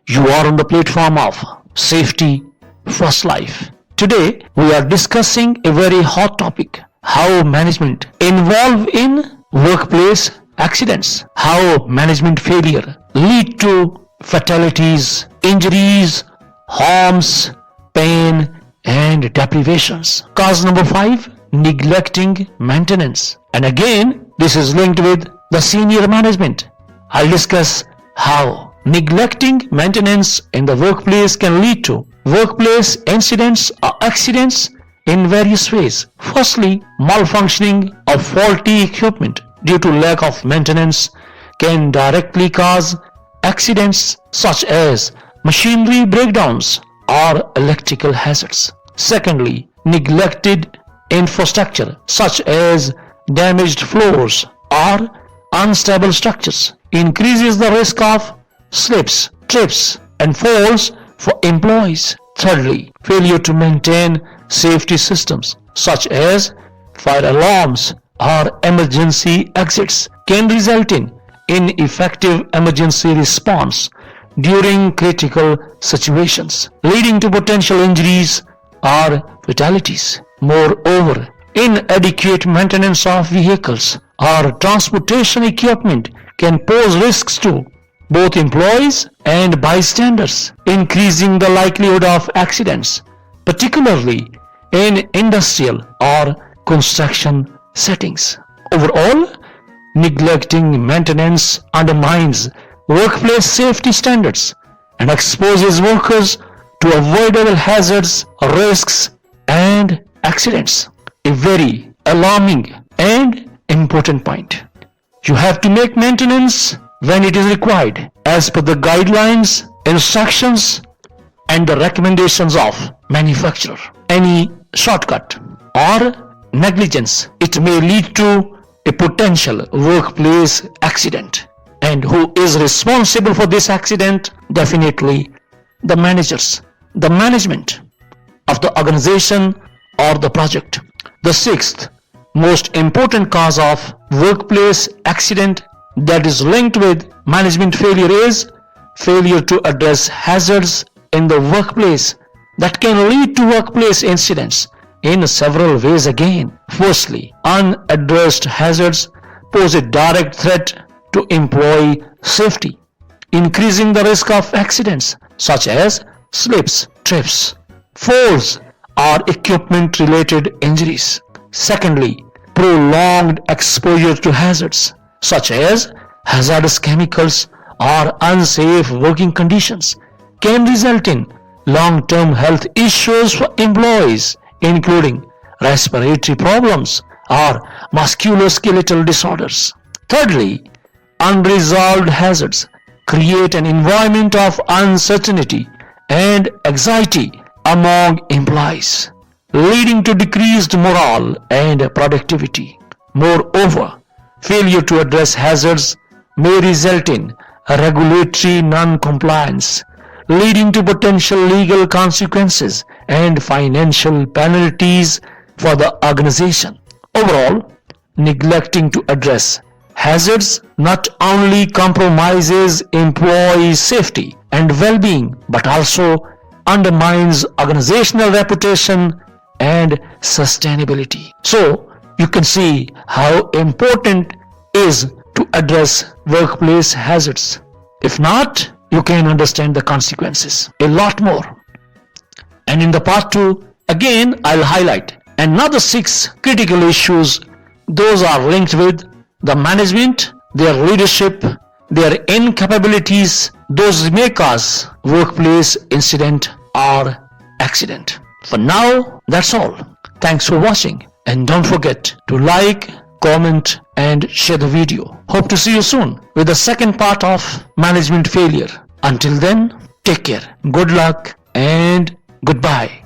You are on the platform of Safety First Life. Today we are discussing a very hot topic: how management involved in workplace accidents, how management failure lead to fatalities, injuries, harms, pain and deprivations. Cause number 5, neglecting maintenance. And again, this is linked with the senior management. I'll discuss how neglecting maintenance in the workplace can lead to workplace incidents or accidents in various ways. Firstly, malfunctioning of faulty equipment due to lack of maintenance can directly cause accidents such as machinery breakdowns or electrical hazards. Secondly, neglected infrastructure such as damaged floors or unstable structures increases the risk of slips, trips and falls for employees. Thirdly, failure to maintain safety systems such as fire alarms or emergency exits can result in ineffective emergency response during critical situations, leading to potential injuries or fatalities. Moreover, inadequate maintenance of vehicles or transportation equipment can pose risks to both employees and bystanders, increasing the likelihood of accidents, particularly in industrial or construction settings. Overall, neglecting maintenance undermines workplace safety standards and exposes workers to avoidable hazards, risks, and accidents. A very alarming and important point. You have to make maintenance when it is required as per the guidelines, instructions, and the recommendations of manufacturer. Any shortcut or negligence, it may lead to a potential workplace accident. And who is responsible for this accident? Definitely the managers, the management of the organization or the project. The 6th most important cause of workplace accident that is linked with management failure is failure to address hazards in the workplace that can lead to workplace incidents in several ways again. Firstly, unaddressed hazards pose a direct threat to employee safety, increasing the risk of accidents such as slips, trips, falls, or equipment-related injuries. Secondly, prolonged exposure to hazards such as hazardous chemicals or unsafe working conditions can result in long-term health issues for employees, including respiratory problems or musculoskeletal disorders. Thirdly, unresolved hazards create an environment of uncertainty and anxiety among employees, leading to decreased morale and productivity. Moreover, failure to address hazards may result in regulatory non-compliance, leading to potential legal consequences and financial penalties for the organization. Overall, neglecting to address hazards not only compromises employee safety and well-being, but also undermines organizational reputation and sustainability. So, you can see how important is to address workplace hazards. If not, you can understand the consequences a lot more. And in the part 2, again I'll highlight another 6 critical issues. Those are linked with the management, their leadership, their incapabilities. Those may cause workplace incident or accident. For now, that's all. Thanks for watching, and don't forget to like, comment and share the video. Hope to see you soon with the second part of management failure. Until then, take care, good luck and goodbye.